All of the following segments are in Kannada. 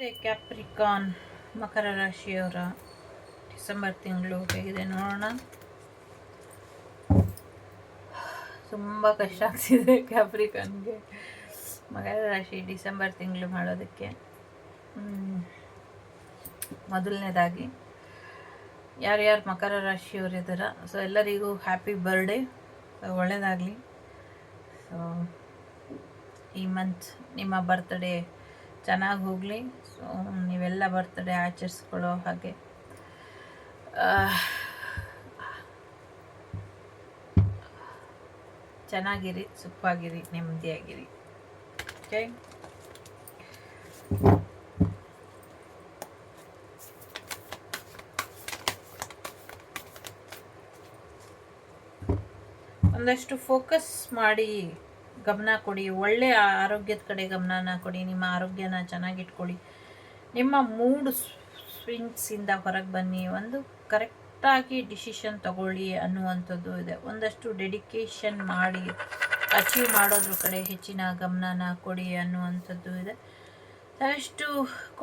ನಮಸ್ತೆ ಕ್ಯಾಪ್ರಿಕಾನ್ ಮಕರ ರಾಶಿಯವರ ಡಿಸೆಂಬರ್ ತಿಂಗಳು ಹೇಗಿದೆ ನೋಡೋಣ. ತುಂಬ ಕಷ್ಟ ಆಗ್ತಿದೆ ಕ್ಯಾಪ್ರಿಕಾನ್ಗೆ ಮಕರ ರಾಶಿ ಡಿಸೆಂಬರ್ ತಿಂಗಳು ಮಾಡೋದಕ್ಕೆ. ಮೊದಲನೇದಾಗಿ ಯಾರ್ಯಾರು ಮಕರ ರಾಶಿಯವರು ಇದ್ದಾರ, ಸೊ ಎಲ್ಲರಿಗೂ ಹ್ಯಾಪಿ ಬರ್ಡೇ, ಒಳ್ಳೆಯದಾಗಲಿ. ಸೊ ಈ ಮಂತ್ ನಿಮ್ಮ ಬರ್ತ್ಡೇ ಚೆನ್ನಾಗಿ ಹೋಗಲಿ. ಸೊ ನೀವೆಲ್ಲ ಬರ್ತ್ಡೇ ಆಚರಿಸ್ಕೊಳ್ಳೋ ಹಾಗೆ ಚೆನ್ನಾಗಿರಿ, ಸುಖವಾಗಿರಿ, ನೆಮ್ಮದಿಯಾಗಿರಿ. ಓಕೆ, ಒಂದಷ್ಟು ಫೋಕಸ್ ಮಾಡಿ ಗಮನ ಕೊಡಿ, ಒಳ್ಳೆಯ ಆರೋಗ್ಯದ ಕಡೆ ಗಮನನ ಕೊಡಿ, ನಿಮ್ಮ ಆರೋಗ್ಯನ ಚೆನ್ನಾಗಿಟ್ಕೊಳ್ಳಿ, ನಿಮ್ಮ ಮೂಡ್ ಸ್ವಿಂಗ್ಸಿಂದ ಹೊರಗೆ ಬನ್ನಿ, ಒಂದು ಕರೆಕ್ಟಾಗಿ ಡಿಸಿಷನ್ ತಗೊಳ್ಳಿ ಅನ್ನುವಂಥದ್ದು ಇದೆ. ಒಂದಷ್ಟು ಡೆಡಿಕೇಶನ್ ಮಾಡಿ ಅಚೀವ್ ಮಾಡೋದ್ರ ಕಡೆ ಹೆಚ್ಚಿನ ಗಮನನ ಕೊಡಿ ಅನ್ನುವಂಥದ್ದು ಇದೆ. ಸಾಕಷ್ಟು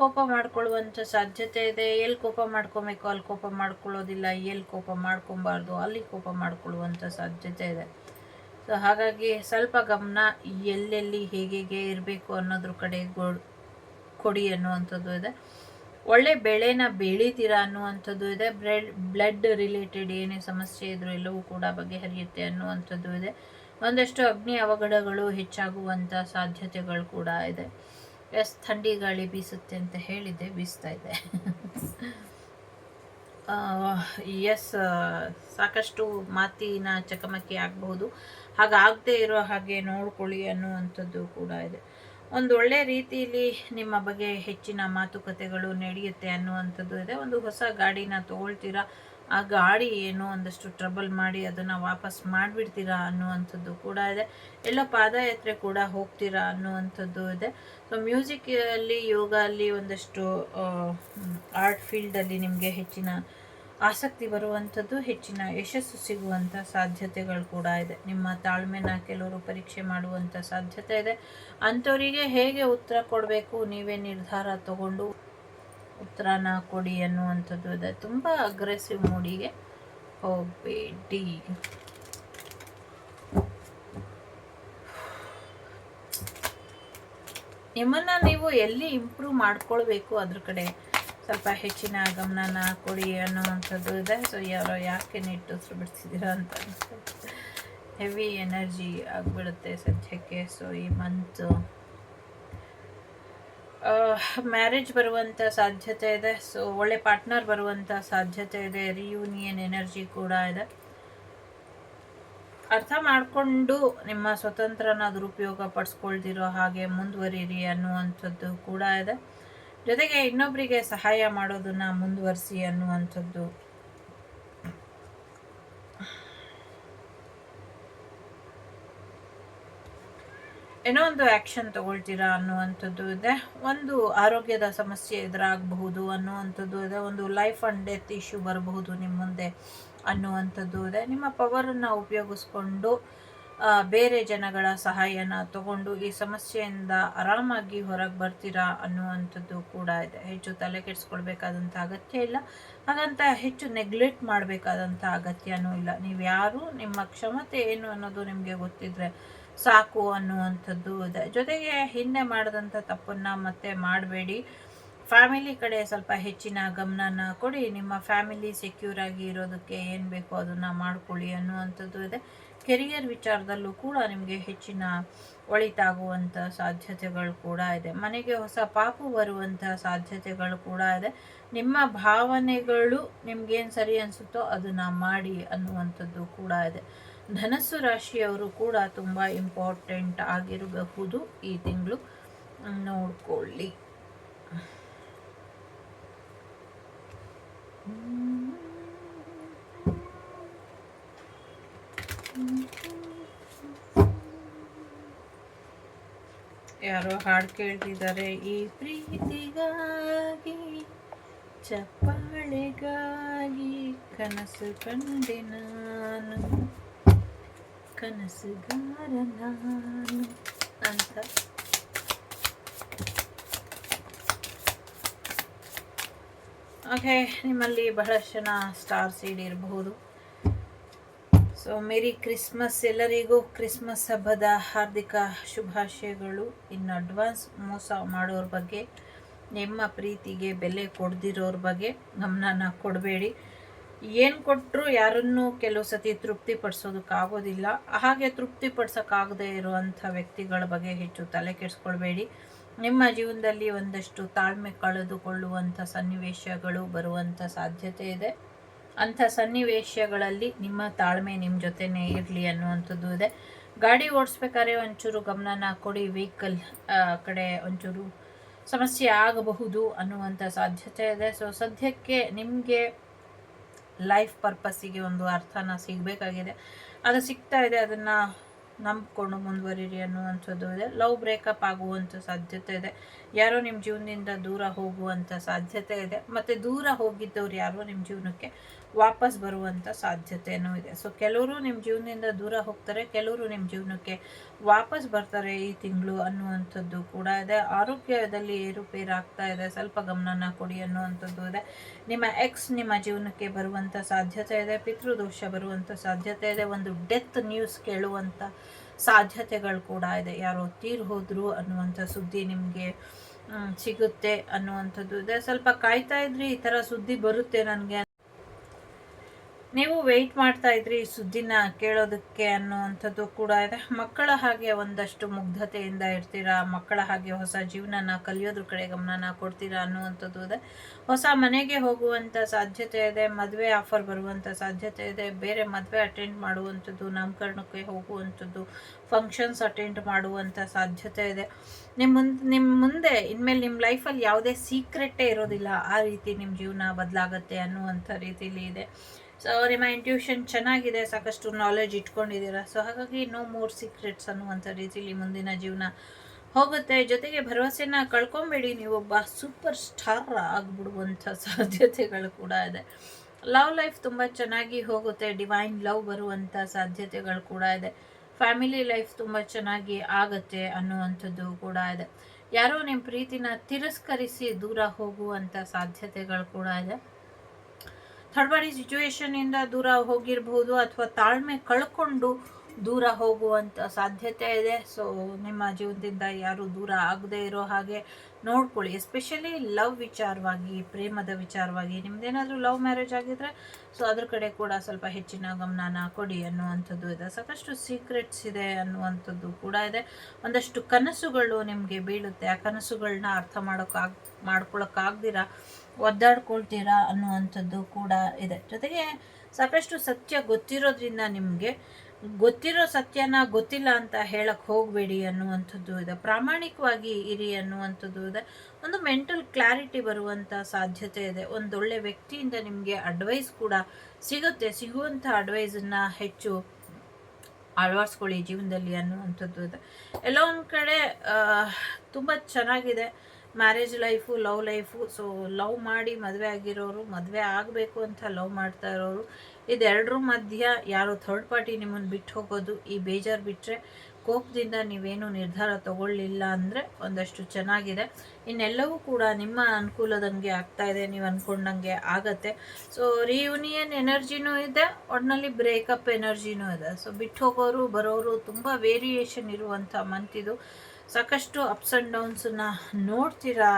ಕೋಪ ಮಾಡ್ಕೊಳ್ಳುವಂಥ ಸಾಧ್ಯತೆ ಇದೆ. ಎಲ್ಲಿ ಕೋಪ ಮಾಡ್ಕೊಬೇಕು ಅಲ್ಲಿ ಕೋಪ ಮಾಡ್ಕೊಳ್ಳೋದಿಲ್ಲ, ಎಲ್ಲಿ ಕೋಪ ಮಾಡ್ಕೊಬಾರ್ದು ಅಲ್ಲಿ ಕೋಪ ಮಾಡ್ಕೊಳ್ಳುವಂಥ ಸಾಧ್ಯತೆ ಇದೆ. ಸೊ ಹಾಗಾಗಿ ಸ್ವಲ್ಪ ಗಮನ ಎಲ್ಲೆಲ್ಲಿ ಹೇಗೆ ಇರಬೇಕು ಅನ್ನೋದ್ರ ಕಡೆ ಕೊಡಿ ಅನ್ನುವಂಥದ್ದು ಇದೆ. ಒಳ್ಳೆ ಬೆಳೆನ ಬೆಳೀತೀರಾ ಅನ್ನುವಂಥದ್ದು ಇದೆ. ಬ್ಲಡ್ ರಿಲೇಟೆಡ್ ಏನೇ ಸಮಸ್ಯೆ ಇದ್ರೂ ಎಲ್ಲವೂ ಕೂಡ ಬಗೆಹರಿಯುತ್ತೆ ಅನ್ನುವಂಥದ್ದು ಇದೆ. ಒಂದಷ್ಟು ಅಗ್ನಿ ಅವಘಡಗಳು ಹೆಚ್ಚಾಗುವಂಥ ಸಾಧ್ಯತೆಗಳು ಕೂಡ ಇದೆ. ಥಂಡಿ ಗಾಳಿ ಬೀಸುತ್ತೆ ಅಂತ ಹೇಳಿದ್ದೆ, ಬೀಸ್ತಾ ಇದೆ. ಸಾಕಷ್ಟು ಮಾತಿನ ಚಕಮಕಿ ಆಗಬಹುದು, ಹಾಗಾಗದೇ ಇರೋ ಹಾಗೆ ನೋಡ್ಕೊಳ್ಳಿ ಅನ್ನುವಂಥದ್ದು ಕೂಡ ಇದೆ. ಒಂದು ಒಳ್ಳೆ ರೀತಿಯಲ್ಲಿ ನಿಮ್ಮ ಬಗ್ಗೆ ಹೆಚ್ಚಿನ ಮಾತುಕತೆಗಳು ನಡೆಯುತ್ತೆ ಅನ್ನುವಂಥದ್ದು ಇದೆ. ಒಂದು ಹೊಸ ಗಾಡಿನ ತೊಗೊಳ್ತೀರಾ, ಆ ಗಾಡಿ ಏನೋ ಒಂದಷ್ಟು ಟ್ರಬಲ್ ಮಾಡಿ ಅದನ್ನು ವಾಪಸ್ ಮಾಡಿಬಿಡ್ತೀರಾ ಅನ್ನುವಂಥದ್ದು ಕೂಡ ಇದೆ. ಎಲ್ಲ ಪಾದಯಾತ್ರೆ ಕೂಡ ಹೋಗ್ತೀರಾ ಅನ್ನುವಂಥದ್ದು ಇದೆ. ಸೊ ಮ್ಯೂಸಿಕಲ್ಲಿ, ಯೋಗ ಅಲ್ಲಿ, ಒಂದಷ್ಟು ಆರ್ಟ್ ಫೀಲ್ಡಲ್ಲಿ ನಿಮಗೆ ಹೆಚ್ಚಿನ ಆಸಕ್ತಿ ಬರುವಂಥದ್ದು, ಹೆಚ್ಚಿನ ಯಶಸ್ಸು ಸಿಗುವಂಥ ಸಾಧ್ಯತೆಗಳು ಕೂಡ ಇದೆ. ನಿಮ್ಮ ತಾಳ್ಮೆನ ಕೆಲವರು ಪರೀಕ್ಷೆ ಮಾಡುವಂಥ ಸಾಧ್ಯತೆ ಇದೆ. ಅಂಥವರಿಗೆ ಹೇಗೆ ಉತ್ತರ ಕೊಡಬೇಕು ನೀವೇ ನಿರ್ಧಾರ ತಗೊಂಡು ಉತ್ತರನ ಕೊಡಿ ಅನ್ನುವಂಥದ್ದು ಇದೆ. ತುಂಬ ಅಗ್ರೆಸಿವ್ ಮೂಡಿಗೆ ಹೋಗಬೇಡಿ. ನಿಮ್ಮನ್ನು ನೀವು ಎಲ್ಲಿ ಇಂಪ್ರೂವ್ ಮಾಡ್ಕೊಳ್ಬೇಕು ಅದ್ರ ಕಡೆ ಸ್ವಲ್ಪ ಹೆಚ್ಚಿನ ಗಮನನ ಕೊಡಿ ಅನ್ನುವಂಥದ್ದು ಇದೆ. ಸೊ ಯಾಕೆ ನೆಟ್ಟು ಬಿಡ್ತಿದ್ದೀರಾ ಅಂತ ಅನಿಸ್ತದೆ. ಹೆವಿ ಎನರ್ಜಿ ಆಗಿಬಿಡುತ್ತೆ ಸದ್ಯಕ್ಕೆ. ಸೊ ಈ ಮಂತ್ ಮ್ಯಾರೇಜ್ ಬರುವಂಥ ಸಾಧ್ಯತೆ ಇದೆ. ಸೊ ಒಳ್ಳೆ ಪಾರ್ಟ್ನರ್ ಬರುವಂಥ ಸಾಧ್ಯತೆ ಇದೆ. ರಿಯೂನಿಯನ್ ಎನರ್ಜಿ ಕೂಡ ಇದೆ. ಅರ್ಥ ಮಾಡಿಕೊಂಡು ನಿಮ್ಮ ಸ್ವತಂತ್ರನ ದುರುಪಯೋಗ ಪಡಿಸ್ಕೊಳ್ದಿರೋ ಹಾಗೆ ಮುಂದುವರಿರಿ ಅನ್ನುವಂಥದ್ದು ಕೂಡ ಇದೆ. ಜೊತೆಗೆ ಇನ್ನೊಬ್ಬರಿಗೆ ಸಹಾಯ ಮಾಡೋದನ್ನ ಮುಂದುವರಿಸಿ ಅನ್ನುವಂಥದ್ದು. ಏನೋ ಒಂದು ಆ್ಯಕ್ಷನ್ ತಗೊಳ್ತೀರಾ ಅನ್ನುವಂಥದ್ದು ಇದೆ. ಒಂದು ಆರೋಗ್ಯದ ಸಮಸ್ಯೆ ಎದುರಾಗಬಹುದು ಅನ್ನುವಂಥದ್ದು ಇದೆ. ಒಂದು ಲೈಫ್ ಆ್ಯಂಡ್ ಡೆತ್ ಇಶ್ಯೂ ಬರಬಹುದು ನಿಮ್ಮ ಮುಂದೆ ಅನ್ನುವಂಥದ್ದು ಇದೆ. ನಿಮ್ಮ ಪವರನ್ನು ಉಪಯೋಗಿಸ್ಕೊಂಡು ಬೇರೆ ಜನಗಳ ಸಹಾಯನ ತಗೊಂಡು ಈ ಸಮಸ್ಯೆಯಿಂದ ಆರಾಮಾಗಿ ಹೊರಗೆ ಬರ್ತೀರಾ ಅನ್ನುವಂಥದ್ದು ಕೂಡ ಇದೆ. ಹೆಚ್ಚು ತಲೆ ಕೆಡಿಸ್ಕೊಳ್ಬೇಕಾದಂಥ ಅಗತ್ಯ ಇಲ್ಲ, ಹಾಗಂತ ಹೆಚ್ಚು ನೆಗ್ಲೆಕ್ಟ್ ಮಾಡಬೇಕಾದಂಥ ಅಗತ್ಯನೂ ಇಲ್ಲ. ನೀವು ಯಾರು, ನಿಮ್ಮ ಕ್ಷಮತೆ ಏನು ಅನ್ನೋದು ನಿಮಗೆ ಗೊತ್ತಿದ್ರೆ ಸಾಕು ಅನ್ನುವಂಥದ್ದು ಇದೆ. ಜೊತೆಗೆ ಹಿಂದೆ ಮಾಡಿದಂಥ ತಪ್ಪನ್ನು ಮತ್ತೆ ಮಾಡಬೇಡಿ. ಫ್ಯಾಮಿಲಿ ಕಡೆ ಸ್ವಲ್ಪ ಹೆಚ್ಚಿನ ಗಮನನ ಕೊಡಿ. ನಿಮ್ಮ ಫ್ಯಾಮಿಲಿ ಸೆಕ್ಯೂರ್ ಆಗಿ ಇರೋದಕ್ಕೆ ಏನು ಬೇಕೋ ಅದನ್ನು ಮಾಡ್ಕೊಳ್ಳಿ ಅನ್ನುವಂಥದ್ದು ಇದೆ. ಕೆರಿಯರ್ ವಿಚಾರದಲ್ಲೂ ಕೂಡ ನಿಮಗೆ ಹೆಚ್ಚಿನ ಒಳಿತಾಗುವಂಥ ಸಾಧ್ಯತೆಗಳು ಕೂಡ ಇದೆ. ಮನೆಗೆ ಹೊಸ ಪಾಪು ಬರುವಂಥ ಸಾಧ್ಯತೆಗಳು ಕೂಡ ಇದೆ. ನಿಮ್ಮ ಭಾವನೆಗಳು ನಿಮ್ಗೇನು ಸರಿ ಅನಿಸುತ್ತೋ ಅದನ್ನು ಮಾಡಿ ಅನ್ನುವಂಥದ್ದು ಕೂಡ ಇದೆ. ಧನಸ್ಸು ರಾಶಿಯವರು ಕೂಡ ತುಂಬ ಇಂಪಾರ್ಟೆಂಟ್ ಆಗಿರಬಹುದು ಈ ತಿಂಗಳು, ನೋಡ್ಕೊಳ್ಳಿ. ಯಾರೋ ಹಾಡು ಕೇಳ್ತಿದ್ದಾರೆ. ಈ ಪ್ರೀತಿಗಾಗಿ ಚಪ್ಪಾಳೆಗಾಗಿ ಕನಸು ಕಂಡೆ ನಾನು, ಕನಸುಗಾರ ನಾನು ಅಂತ. ಓಕೆ, ನಿಮ್ಮಲ್ಲಿ ಬಹಳಷ್ಟು ಜನ ಸ್ಟಾರ್ ಸೀಡ್ ಇರಬಹುದು. ಸೊ ಮೇರಿ ಕ್ರಿಸ್ಮಸ್, ಎಲ್ಲರಿಗೂ ಕ್ರಿಸ್ಮಸ್ ಹಬ್ಬದ ಹಾರ್ದಿಕ ಶುಭಾಶಯಗಳು. ಇನ್ ಅಡ್ವಾನ್ಸ್ ಮೋಸ ಮಾಡೋರ ಬಗ್ಗೆ, ನಿಮ್ಮ ಪ್ರೀತಿಗೆ ಬೆಲೆ ಕೊಡ್ದಿರೋರ ಬಗ್ಗೆ ಗಮನನ ಕೊಡಬೇಡಿ. ಏನು ಕೊಟ್ಟರು ಯಾರನ್ನೂ ಕೆಲವು ಸತಿ ತೃಪ್ತಿಪಡಿಸೋದಕ್ಕಾಗೋದಿಲ್ಲ. ಹಾಗೆ ತೃಪ್ತಿಪಡಿಸೋಕ್ಕಾಗದೇ ಇರುವಂಥ ವ್ಯಕ್ತಿಗಳ ಬಗ್ಗೆ ಹೆಚ್ಚು ತಲೆ ಕೆಡಿಸ್ಕೊಳ್ಬೇಡಿ. ನಿಮ್ಮ ಜೀವನದಲ್ಲಿ ಒಂದಷ್ಟು ತಾಳ್ಮೆ ಕಳೆದುಕೊಳ್ಳುವಂಥ ಸನ್ನಿವೇಶಗಳು ಬರುವಂಥ ಸಾಧ್ಯತೆ ಇದೆ. ಅಂಥ ಸನ್ನಿವೇಶಗಳಲ್ಲಿ ನಿಮ್ಮ ತಾಳ್ಮೆ ನಿಮ್ಮ ಜೊತೆನೇ ಇರಲಿ ಅನ್ನುವಂಥದ್ದು ಇದೆ. ಗಾಡಿ ಓಡಿಸ್ಬೇಕಾದ್ರೆ ಒಂಚೂರು ಗಮನನ ಕೊಡಿ. ವೆಹಿಕಲ್ ಕಡೆ ಒಂಚೂರು ಸಮಸ್ಯೆ ಆಗಬಹುದು ಅನ್ನುವಂಥ ಸಾಧ್ಯತೆ ಇದೆ. ಸೊ ಸದ್ಯಕ್ಕೆ ನಿಮಗೆ ಲೈಫ್ ಪರ್ಪಸ್ಸಿಗೆ ಒಂದು ಅರ್ಥನ ಸಿಗಬೇಕಾಗಿದೆ, ಅದು ಸಿಗ್ತಾ ಇದೆ. ಅದನ್ನು ನಂಬಿಕೊಂಡು ಮುಂದುವರಿರಿ ಅನ್ನುವಂಥದ್ದು ಇದೆ. ಲವ್ ಬ್ರೇಕಪ್ ಆಗುವಂಥ ಸಾಧ್ಯತೆ ಇದೆ. ಯಾರೋ ನಿಮ್ಮ ಜೀವನದಿಂದ ದೂರ ಹೋಗುವಂಥ ಸಾಧ್ಯತೆ ಇದೆ. ಮತ್ತು ದೂರ ಹೋಗಿದ್ದವ್ರು ಯಾರೋ ನಿಮ್ಮ ಜೀವನಕ್ಕೆ ವಾಪಸ್ ಬರುವಂಥ ಸಾಧ್ಯತೆಯೂ ಇದೆ. ಸೊ ಕೆಲವರು ನಿಮ್ಮ ಜೀವನದಿಂದ ದೂರ ಹೋಗ್ತಾರೆ, ಕೆಲವರು ನಿಮ್ಮ ಜೀವನಕ್ಕೆ ವಾಪಸ್ ಬರ್ತಾರೆ ಈ ತಿಂಗಳು ಅನ್ನುವಂಥದ್ದು ಕೂಡ ಇದೆ. ಆರೋಗ್ಯದಲ್ಲಿ ಏರುಪೇರಾಗ್ತಾ ಇದೆ, ಸ್ವಲ್ಪ ಗಮನನ ಕೊಡಿ ಅನ್ನುವಂಥದ್ದು ಇದೆ. ನಿಮ್ಮ ಎಕ್ಸ್ ನಿಮ್ಮ ಜೀವನಕ್ಕೆ ಬರುವಂಥ ಸಾಧ್ಯತೆ ಇದೆ. ಪಿತೃದೋಷ ಬರುವಂಥ ಸಾಧ್ಯತೆ ಇದೆ. ಒಂದು ಡೆತ್ ನ್ಯೂಸ್ ಕೇಳುವಂಥ ಸಾಧ್ಯತೆಗಳು ಕೂಡ ಇದೆ. ಯಾರೋ ತೀರ್ ಹೋದ್ರು ಅನ್ನುವಂಥ ಸುದ್ದಿ ನಿಮಗೆ ಸಿಗುತ್ತೆ ಅನ್ನುವಂಥದ್ದು ಇದೆ. ಸ್ವಲ್ಪ ಕಾಯ್ತಾ ಇದ್ರಿ, ಈ ಥರ ಸುದ್ದಿ ಬರುತ್ತೆ ನನಗೆ, ನೀವು ವೆಯ್ಟ್ ಮಾಡ್ತಾ ಇದ್ರಿ ಈ ಸುದ್ದಿನ ಕೇಳೋದಕ್ಕೆ ಅನ್ನುವಂಥದ್ದು ಕೂಡ ಇದೆ. ಮಕ್ಕಳ ಹಾಗೆ ಒಂದಷ್ಟು ಮುಗ್ಧತೆಯಿಂದ ಇರ್ತೀರಾ, ಮಕ್ಕಳ ಹಾಗೆ ಹೊಸ ಜೀವನನ ಕಲಿಯೋದ್ರ ಕಡೆ ಗಮನನ ಕೊಡ್ತೀರಾ ಅನ್ನುವಂಥದ್ದು ಇದೆ. ಹೊಸ ಮನೆಗೆ ಹೋಗುವಂಥ ಸಾಧ್ಯತೆ ಇದೆ. ಮದುವೆ ಆಫರ್ ಬರುವಂಥ ಸಾಧ್ಯತೆ ಇದೆ. ಬೇರೆ ಮದುವೆ ಅಟೆಂಡ್ ಮಾಡುವಂಥದ್ದು, ನಾಮಕರಣಕ್ಕೆ ಹೋಗುವಂಥದ್ದು, ಫಂಕ್ಷನ್ಸ್ ಅಟೆಂಡ್ ಮಾಡುವಂಥ ಸಾಧ್ಯತೆ ಇದೆ. ನಿಮ್ಮ ಮುಂದೆ ಇನ್ಮೇಲೆ ನಿಮ್ಮ ಲೈಫಲ್ಲಿ ಯಾವುದೇ ಸೀಕ್ರೆಟೇ ಇರೋದಿಲ್ಲ, ಆ ರೀತಿ ನಿಮ್ಮ ಜೀವನ ಬದಲಾಗತ್ತೆ ಅನ್ನುವಂಥ ರೀತಿಲಿ ಇದೆ. ಸೊ ನಿಮ್ಮ ಇಂಟ್ಯೂಷನ್ ಚೆನ್ನಾಗಿದೆ, ಸಾಕಷ್ಟು ನಾಲೆಜ್ ಇಟ್ಕೊಂಡಿದ್ದೀರಾ. ಸೊ ಹಾಗಾಗಿ ನೋ ಮೋರ್ ಸೀಕ್ರೆಟ್ಸ್ ಅನ್ನುವಂಥ ರೀತಿಲಿ ಮುಂದಿನ ಜೀವನ ಹೋಗುತ್ತೆ. ಜೊತೆಗೆ ಭರವಸೆನ ಕಳ್ಕೊಬೇಡಿ, ನೀವೊಬ್ಬ ಸೂಪರ್ ಸ್ಟಾರ್ ಆಗಿಬಿಡುವಂಥ ಸಾಧ್ಯತೆಗಳು ಕೂಡ ಇದೆ. ಲವ್ ಲೈಫ್ ತುಂಬ ಚೆನ್ನಾಗಿ ಹೋಗುತ್ತೆ, ಡಿವೈನ್ ಲವ್ ಬರುವಂಥ ಸಾಧ್ಯತೆಗಳು ಕೂಡ ಇದೆ. ಫ್ಯಾಮಿಲಿ ಲೈಫ್ ತುಂಬ ಚೆನ್ನಾಗಿ ಆಗುತ್ತೆ ಅನ್ನುವಂಥದ್ದು ಕೂಡ ಇದೆ. ಯಾರೋ ನಿಮ್ಮ ಪ್ರೀತಿನ ತಿರಸ್ಕರಿಸಿ ದೂರ ಹೋಗುವಂಥ ಸಾಧ್ಯತೆಗಳು ಕೂಡ ಇದೆ. ಥರ್ಡ್ ಪಾರ್ಟಿ ಸಿಚುವೇಶನಿಂದ ದೂರ ಹೋಗಿರಬಹುದು, ಅಥವಾ ತಾಳ್ಮೆ ಕಳ್ಕೊಂಡು ದೂರ ಹೋಗುವಂಥ ಸಾಧ್ಯತೆ ಇದೆ. ಸೊ ನಿಮ್ಮ ಜೀವನದಿಂದ ಯಾರು ದೂರ ಆಗದೆ ಇರೋ ಹಾಗೆ ನೋಡ್ಕೊಳ್ಳಿ. ಎಸ್ಪೆಷಲಿ ಲವ್ ವಿಚಾರವಾಗಿ, ಪ್ರೇಮದ ವಿಚಾರವಾಗಿ. ನಿಮ್ದೇನಾದರೂ ಲವ್ ಮ್ಯಾರೇಜ್ ಆಗಿದ್ರೆ ಸೊ ಅದ್ರ ಕಡೆ ಕೂಡ ಸ್ವಲ್ಪ ಹೆಚ್ಚಿನ ಗಮನನ ಕೊಡಿ ಅನ್ನುವಂಥದ್ದು ಇದೆ. ಸಾಕಷ್ಟು ಸೀಕ್ರೆಟ್ಸ್ ಇದೆ ಅನ್ನುವಂಥದ್ದು ಕೂಡ ಇದೆ. ಒಂದಷ್ಟು ಕನಸುಗಳು ನಿಮಗೆ ಬೀಳುತ್ತೆ, ಆ ಕನಸುಗಳನ್ನ ಅರ್ಥ ಮಾಡ್ಕೊಳಕ್ಕಾಗ್ದಿರ ಒದ್ದಾಡ್ಕೊಳ್ತೀರಾ ಅನ್ನುವಂಥದ್ದು ಕೂಡ ಇದೆ. ಜೊತೆಗೆ ಸಾಕಷ್ಟು ಸತ್ಯ ಗೊತ್ತಿರೋದ್ರಿಂದ ನಿಮಗೆ ಗೊತ್ತಿರೋ ಸತ್ಯನ ಗೊತ್ತಿಲ್ಲ ಅಂತ ಹೇಳಕ್ಕೆ ಹೋಗಬೇಡಿ ಅನ್ನುವಂಥದ್ದು ಇದೆ. ಪ್ರಾಮಾಣಿಕವಾಗಿ ಇರಿ ಅನ್ನುವಂಥದ್ದು ಇದೆ. ಒಂದು ಮೆಂಟಲ್ ಕ್ಲಾರಿಟಿ ಬರುವಂಥ ಸಾಧ್ಯತೆ ಇದೆ. ಒಂದೊಳ್ಳೆ ವ್ಯಕ್ತಿಯಿಂದ ನಿಮಗೆ ಅಡ್ವೈಸ್ ಕೂಡ ಸಿಗುವಂಥ ಅಡ್ವೈಸನ್ನು ಹೆಚ್ಚು ಅಳವಡಿಸ್ಕೊಳ್ಳಿ ಜೀವನದಲ್ಲಿ ಅನ್ನುವಂಥದ್ದು ಇದೆ. ಎಲ್ಲೋ ಒಂದು ಕಡೆ ತುಂಬ ಚೆನ್ನಾಗಿದೆ marriage life, love life. So love ಮಾಡಿ ಮದುವೆ ಆಗಿರೋರು, ಮದುವೆ ಆಗಬೇಕು ಅಂತ ಲವ್ ಮಾಡ್ತಾ ಇರೋರು, ಇದೆರಡರ ಮಧ್ಯ ಯಾರೋ ಥರ್ಡ್ ಪಾರ್ಟಿ ನಿಮ್ಮನ್ನು ಬಿಟ್ಟು ಹೋಗೋದು, ಈ ಬೇಜಾರು ಬಿಟ್ಟರೆ ಕೋಪದಿಂದ ನೀವೇನು ನಿರ್ಧಾರ ತಗೊಳ್ಳಿಲ್ಲ ಅಂದರೆ ಒಂದಷ್ಟು ಚೆನ್ನಾಗಿದೆ. ಇನ್ನೆಲ್ಲವೂ ಕೂಡ ನಿಮ್ಮ ಅನುಕೂಲದಂಗೆ ಆಗ್ತಾ ಇದೆ, ನೀವು ಅಂದ್ಕೊಂಡಂಗೆ ಆಗತ್ತೆ. ಸೊ ರಿಯೂನಿಯನ್ ಎನರ್ಜಿನೂ ಇದೆ, ಒಟ್ಟಿನಲ್ಲಿ ಬ್ರೇಕಪ್ ಎನರ್ಜಿನೂ ಇದೆ. ಸೊ ಬಿಟ್ಟು ಹೋಗೋರು ಬರೋರು ತುಂಬ ವೇರಿಯೇಷನ್ ಇರುವಂಥ ಮಂತ್ ಇದು. ಸಾಕಷ್ಟು ಅಪ್ಸ್ ಆ್ಯಂಡ್ ಡೌನ್ಸನ್ನ ನೋಡ್ತೀರಾ.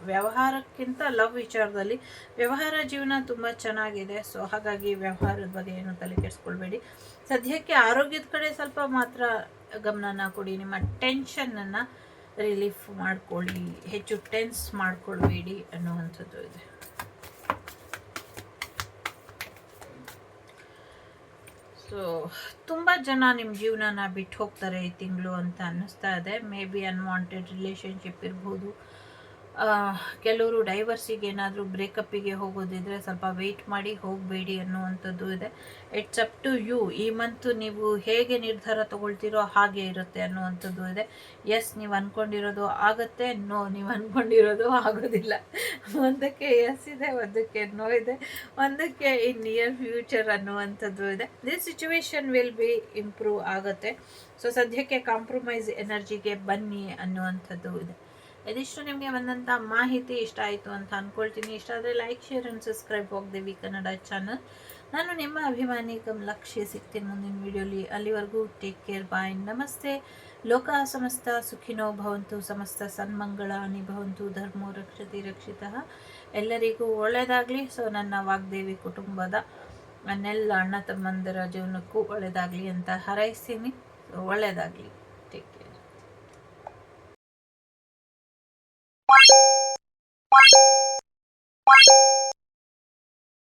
ವ್ಯವಹಾರಕ್ಕಿಂತ ಲವ್ ವಿಚಾರದಲ್ಲಿ ವ್ಯವಹಾರ ಜೀವನ ತುಂಬ ಚೆನ್ನಾಗಿದೆ. ಸೊ ಹಾಗಾಗಿ ವ್ಯವಹಾರದ ಬಗ್ಗೆ ಏನು ತಲೆ ಕೆಡಿಸ್ಕೊಳ್ಬೇಡಿ. ಸದ್ಯಕ್ಕೆ ಆರೋಗ್ಯದ ಕಡೆ ಸ್ವಲ್ಪ ಮಾತ್ರ ಗಮನನ ಕೊಡಿ. ನಿಮ್ಮ ಟೆನ್ಷನನ್ನು ರಿಲೀಫ್ ಮಾಡ್ಕೊಳ್ಳಿ, ಹೆಚ್ಚು ಟೆನ್ಸ್ ಮಾಡ್ಕೊಳ್ಬೇಡಿ ಅನ್ನುವಂಥದ್ದು ಇದೆ. ಸೊ ತುಂಬ ಜನ ನಿಮ್ಮ ಜೀವನನ ಬಿಟ್ಟು ಹೋಗ್ತಾರೆ ಈ ತಿಂಗಳು ಅಂತ ಅನ್ನಿಸ್ತಾ ಇದೆ. ಮೇ ಬಿ ಅನ್ವಾಂಟೆಡ್ ರಿಲೇಷನ್ಶಿಪ್ ಇರ್ಬೋದು, ಕೆಲವರು ಡೈವರ್ಸಿಗೆ ಏನಾದರೂ ಬ್ರೇಕಪ್ಪಿಗೆ ಹೋಗೋದಿದ್ರೆ ಸ್ವಲ್ಪ ವೆಯ್ಟ್ ಮಾಡಿ, ಹೋಗಬೇಡಿ ಅನ್ನುವಂಥದ್ದು ಇದೆ. It's up to you. ಈ ಮಂತು ನೀವು ಹೇಗೆ ನಿರ್ಧಾರ ತಗೊಳ್ತೀರೋ ಹಾಗೆ ಇರುತ್ತೆ ಅನ್ನುವಂಥದ್ದು ಇದೆ. ಎಸ್, ನೀವು ಅಂದ್ಕೊಂಡಿರೋದು ಆಗುತ್ತೆ, ನೋ ನೀವು ಅಂದ್ಕೊಂಡಿರೋದು ಆಗೋದಿಲ್ಲ. ಒಂದಕ್ಕೆ ಎಸ್ ಇದೆ, ಒಂದಕ್ಕೆ ನೋ ಇದೆ, ಒಂದಕ್ಕೆ ಇನ್ ನಿಯರ್ ಫ್ಯೂಚರ್ ಅನ್ನುವಂಥದ್ದು ಇದೆ. This situation will bee improve ಆಗುತ್ತೆ. ಸೊ ಸದ್ಯಕ್ಕೆ ಕಾಂಪ್ರಮೈಸ್ ಎನರ್ಜಿಗೆ ಬನ್ನಿ ಅನ್ನುವಂಥದ್ದು ಇದೆ. ಇದಿಷ್ಟು ನಿಮಗೆ ಬಂದಂಥ ಮಾಹಿತಿ ಇಷ್ಟ ಆಯಿತು ಅಂತ ಅಂದ್ಕೊಳ್ತೀನಿ. ಇಷ್ಟ ಆದರೆ like, share and subscribe Vagdevi Kannada channel. ನಾನು ನಿಮ್ಮ ಅಭಿಮಾನಿ ಕಮಲಾಕ್ಷಿ. ಸಿಗ್ತೀನಿ ಮುಂದಿನ ವಿಡಿಯೋಲಿ. ಅಲ್ಲಿವರೆಗೂ ಟೇಕ್ ಕೇರ್, ಬಾಯ್, ನಮಸ್ತೆ. ಲೋಕ ಸಮಸ್ತ ಸುಖಿನೋ ಭವಂತು, ಸಮಸ್ತ ಸನ್ಮಂಗಳಾನಿ ಭವಂತು, ಧರ್ಮೋ ರಕ್ಷತಿ ರಕ್ಷಿತಃ. ಎಲ್ಲರಿಗೂ ಒಳ್ಳೆಯದಾಗಲಿ. ಸೊ ನನ್ನ ವಾಗ್ದೇವಿ ಕುಟುಂಬದ ನನ್ನೆಲ್ಲ ಅಣ್ಣ ತಮ್ಮಂದಿರ ಜೀವನಕ್ಕೂ ಒಳ್ಳೆಯದಾಗಲಿ ಅಂತ ಹಾರೈಸ್ತೀನಿ. ಒಳ್ಳೆಯದಾಗಲಿ. Take care.